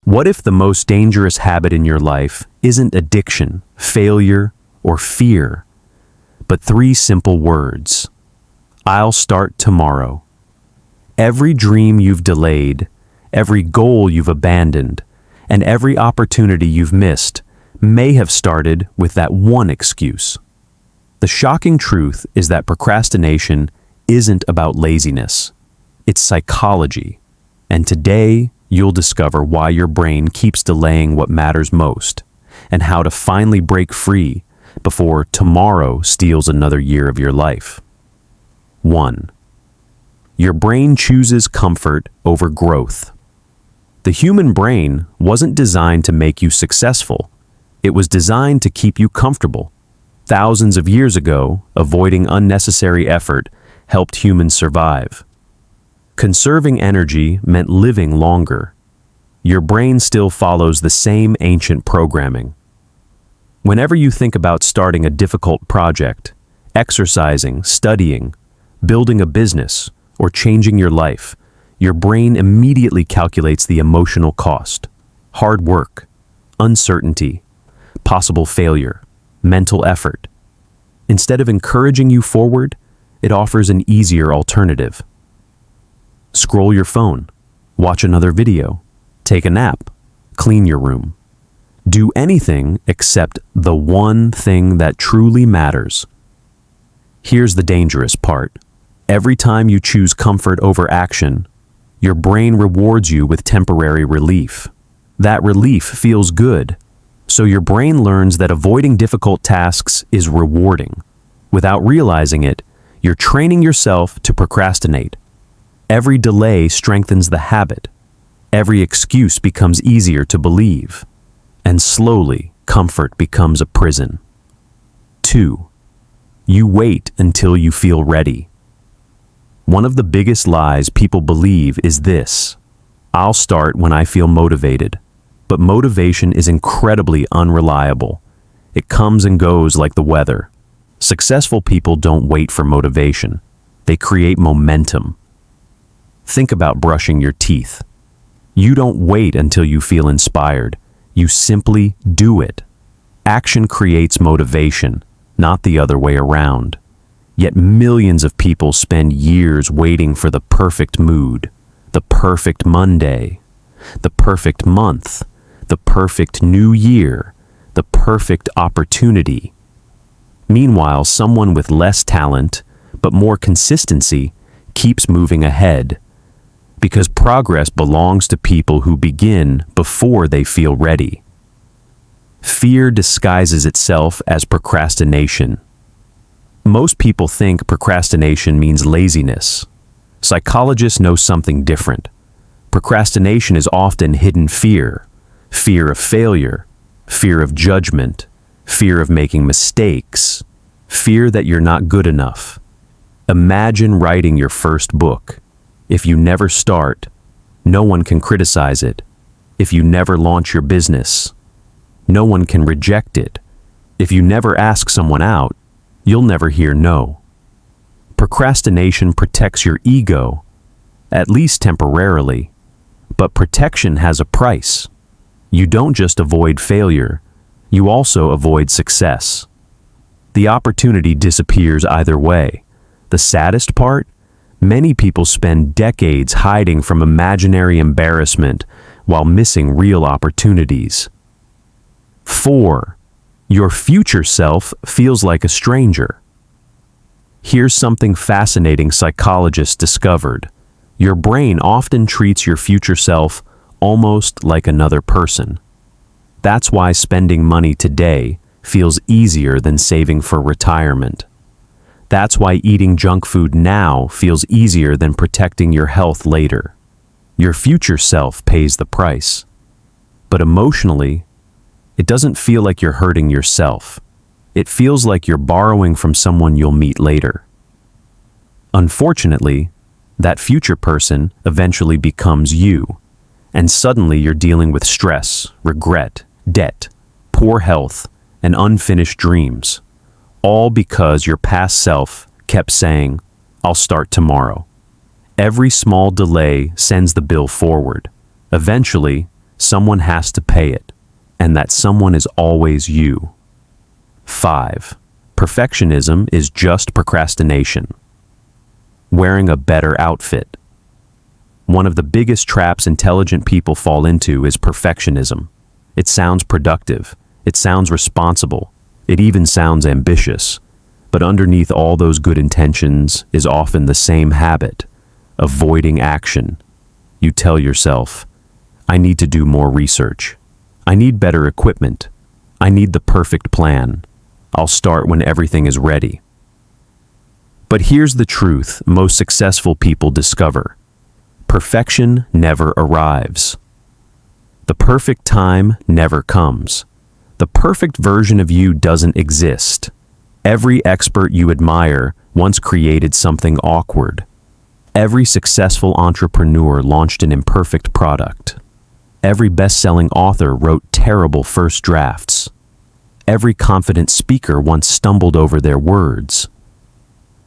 What if the most dangerous habit in your life isn't addiction, failure, or fear, but three simple words? I'll start tomorrow. Every dream you've delayed, every goal you've abandoned, and every opportunity you've missed may have started with that one excuse. The shocking truth is that procrastination isn't about laziness. It's psychology. And today, you'll discover why your brain keeps delaying what matters most, and how to finally break free before tomorrow steals another year of your life. 1. Your brain chooses comfort over growth. The human brain wasn't designed to make you successful. It was designed to keep you comfortable. Thousands of years ago, avoiding unnecessary effort helped humans survive. Conserving energy meant living longer. Your brain still follows the same ancient programming. Whenever you think about starting a difficult project, exercising, studying, building a business, or changing your life, your brain immediately calculates the emotional cost: hard work, uncertainty, possible failure, mental effort. Instead of encouraging you forward, it offers an easier alternative. Scroll your phone, watch another video, take a nap, clean your room. Do anything except the one thing that truly matters. Here's the dangerous part. Every time you choose comfort over action, your brain rewards you with temporary relief. That relief feels good, so your brain learns that avoiding difficult tasks is rewarding. Without realizing it, you're training yourself to procrastinate. Every delay strengthens the habit. Every excuse becomes easier to believe. And slowly, comfort becomes a prison. 2. You wait until you feel ready. One of the biggest lies people believe is this: I'll start when I feel motivated. But motivation is incredibly unreliable. It comes and goes like the weather. Successful people don't wait for motivation. They create momentum. Think about brushing your teeth. You don't wait until you feel inspired. You simply do it. Action creates motivation, not the other way around. Yet millions of people spend years waiting for the perfect mood, the perfect Monday, the perfect month, the perfect new year, the perfect opportunity. Meanwhile, someone with less talent, but more consistency, keeps moving ahead. Because progress belongs to people who begin before they feel ready. Fear disguises itself as procrastination. Most people think procrastination means laziness. Psychologists know something different. Procrastination is often hidden fear. Fear of failure, fear of judgment, fear of making mistakes, fear that you're not good enough. Imagine writing your first book. If you never start, no one can criticize it. If you never launch your business, no one can reject it. If you never ask someone out, you'll never hear no. Procrastination protects your ego, at least temporarily, but protection has a price. You don't just avoid failure, you also avoid success. The opportunity disappears either way. The saddest part? Many people spend decades hiding from imaginary embarrassment while missing real opportunities. 4. Your future self feels like a stranger. Here's something fascinating psychologists discovered. Your brain often treats your future self almost like another person. That's why spending money today feels easier than saving for retirement. That's why eating junk food now feels easier than protecting your health later. Your future self pays the price. But emotionally, it doesn't feel like you're hurting yourself. It feels like you're borrowing from someone you'll meet later. Unfortunately, that future person eventually becomes you, and suddenly you're dealing with stress, regret, debt, poor health, and unfinished dreams. All because your past self kept saying, "I'll start tomorrow." Every small delay sends the bill forward. Eventually, someone has to pay it, and that someone is always you. 5. Perfectionism is just procrastination. Wearing a better outfit. One of the biggest traps intelligent people fall into is perfectionism. It sounds productive, it sounds responsible, it even sounds ambitious. But underneath all those good intentions is often the same habit: avoiding action. You tell yourself, I need to do more research. I need better equipment. I need the perfect plan. I'll start when everything is ready. But here's the truth most successful people discover. Perfection never arrives. The perfect time never comes. The perfect version of you doesn't exist. Every expert you admire once created something awkward. Every successful entrepreneur launched an imperfect product. Every best-selling author wrote terrible first drafts. Every confident speaker once stumbled over their words.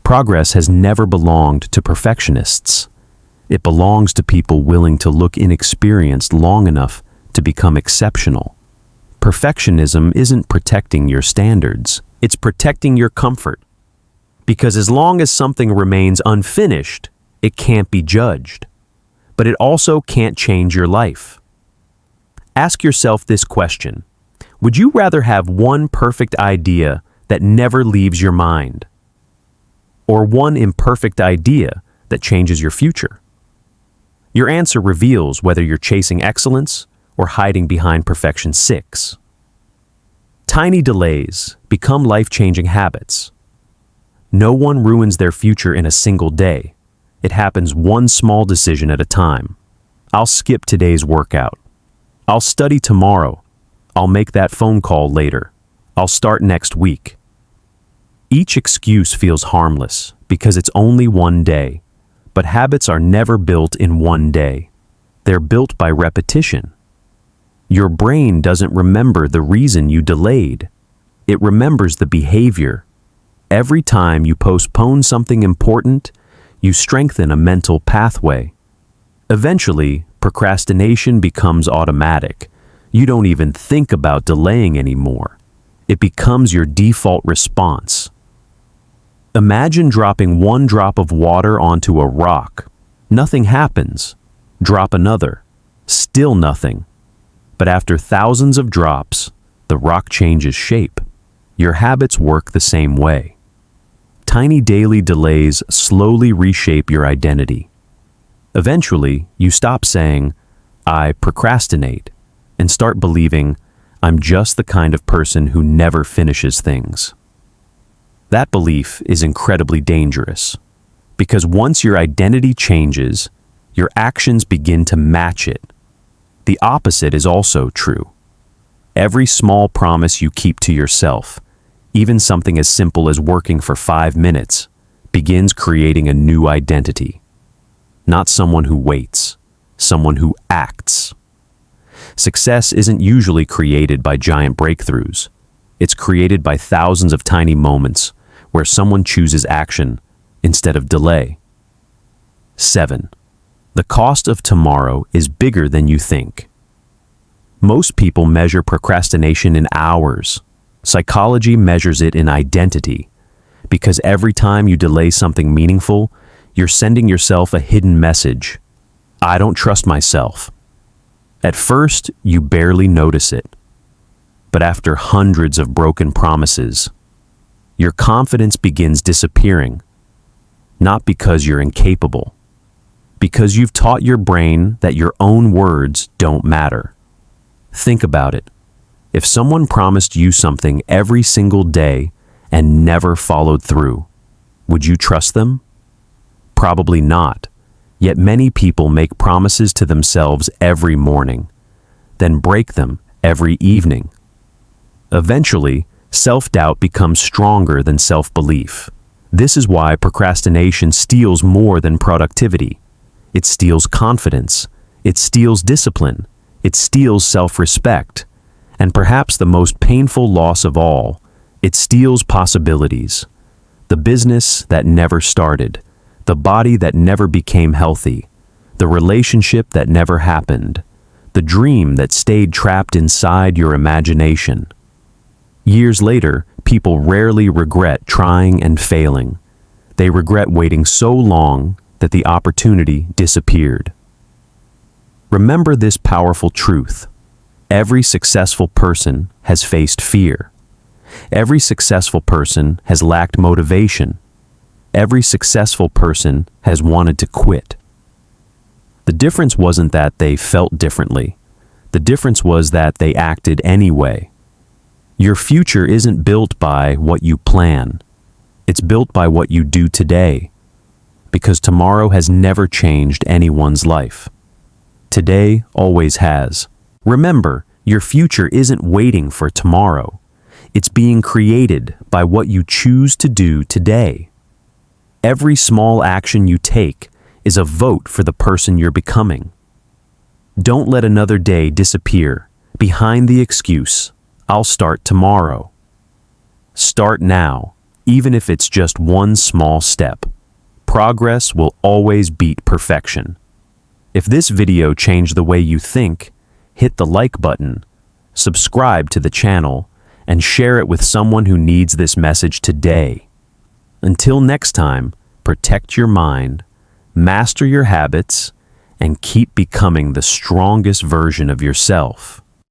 Progress has never belonged to perfectionists. It belongs to people willing to look inexperienced long enough to become exceptional. Perfectionism isn't protecting your standards, it's protecting your comfort. Because as long as something remains unfinished, it can't be judged. But it also can't change your life. Ask yourself this question: would you rather have one perfect idea that never leaves your mind, or one imperfect idea that changes your future? Your answer reveals whether you're chasing excellence or hiding behind perfection 6. Tiny delays become life-changing habits. No one ruins their future in a single day. It happens one small decision at a time. I'll skip today's workout. I'll study tomorrow. I'll make that phone call later. I'll start next week. Each excuse feels harmless because it's only one day, but habits are never built in one day. They're built by repetition. Your brain doesn't remember the reason you delayed. It remembers the behavior. Every time you postpone something important, you strengthen a mental pathway. Eventually, procrastination becomes automatic. You don't even think about delaying anymore. It becomes your default response. Imagine dropping one drop of water onto a rock. Nothing happens. Drop another. Still nothing. But after thousands of drops, the rock changes shape. Your habits work the same way. Tiny daily delays slowly reshape your identity. Eventually, you stop saying, I procrastinate, and start believing, I'm just the kind of person who never finishes things. That belief is incredibly dangerous, because once your identity changes, your actions begin to match it. The opposite is also true. Every small promise you keep to yourself, even something as simple as working for 5 minutes, begins creating a new identity. Not someone who waits, someone who acts. Success isn't usually created by giant breakthroughs. It's created by thousands of tiny moments where someone chooses action instead of delay. 7. The cost of tomorrow is bigger than you think. Most people measure procrastination in hours. Psychology measures it in identity, because every time you delay something meaningful, you're sending yourself a hidden message. I don't trust myself. At first, you barely notice it. But after hundreds of broken promises, your confidence begins disappearing. Not because you're incapable, because you've taught your brain that your own words don't matter. Think about it. If someone promised you something every single day and never followed through, would you trust them? Probably not. Yet many people make promises to themselves every morning, then break them every evening. Eventually, self-doubt becomes stronger than self-belief. This is why procrastination steals more than productivity. It steals confidence. It steals discipline. It steals self-respect. And perhaps the most painful loss of all, it steals possibilities. The business that never started, the body that never became healthy, the relationship that never happened, the dream that stayed trapped inside your imagination. Years later, people rarely regret trying and failing. They regret waiting so long that the opportunity disappeared. Remember this powerful truth. Every successful person has faced fear. Every successful person has lacked motivation. Every successful person has wanted to quit. The difference wasn't that they felt differently. The difference was that they acted anyway. Your future isn't built by what you plan. It's built by what you do today. Because tomorrow has never changed anyone's life. Today always has. Remember, your future isn't waiting for tomorrow. It's being created by what you choose to do today. Every small action you take is a vote for the person you're becoming. Don't let another day disappear behind the excuse, "I'll start tomorrow." Start now, even if it's just one small step. Progress will always beat perfection. If this video changed the way you think, hit the like button, subscribe to the channel, and share it with someone who needs this message today. Until next time, protect your mind, master your habits, and keep becoming the strongest version of yourself.